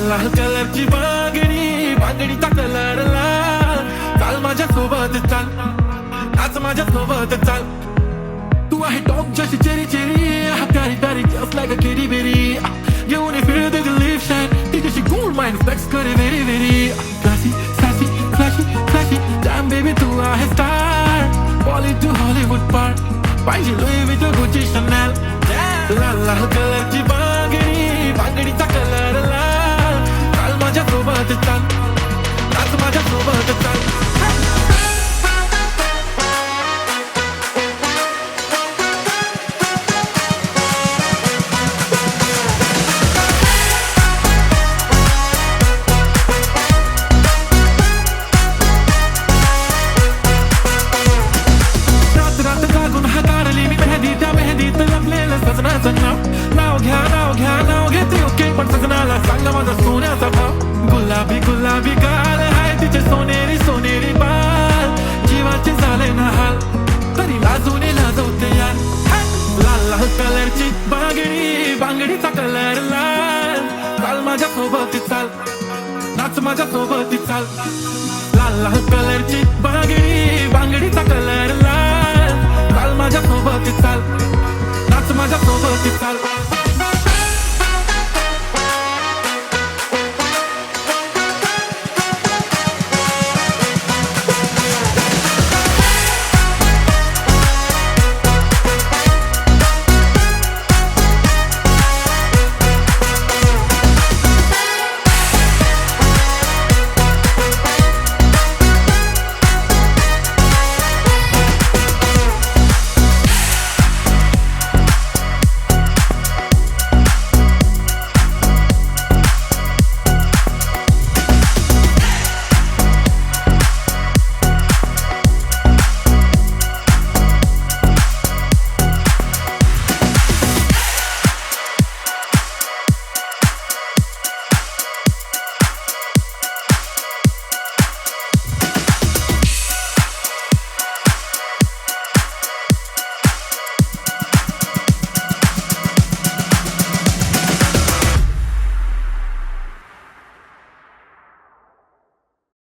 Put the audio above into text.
लाल कलरची बांगडी, बांगडीचा कलर लाल. चाल माझ्या सोबत चाल, नाच माझ्या सोबत चाल. तू आहे टॉप जशी चेरी चेरी, प्यारी प्यारी just like a kitty bitty. घेऊन फिर दे लिप शाईन, तिच्याशी गोल्ड माइंड फ्लेक्स करे very very. Classy sassy flashy flashy damn baby तू आहे स्टार. बॉलिवूड टू हॉलिवूड पार, पाहिजे लुई विथ गुची शनेल. लाल लाल कलरची बांगडी, बांगडीचा कलर लाल. चाल माझ्या सोबत चाल, नाच माझ्या सोबत चाल. नाव घ्या नाव घ्या नाव घेते ओके, पण सजनाला सांगा माझा सोन्याचा भाव. गुलाबी गुलाबी गाल हाय तिचे सोनेरी सोनेरी बाल. जीवाचे झाले ना हाल, तरी लाजून लाजवते यार. लाल लाल कलरची बांगडी, बांगडीचा कलर लाल. चाल माझ्या सोबत चाल, नाच माझ्या सोबत चाल. लाल लाल कलरची बांगडी.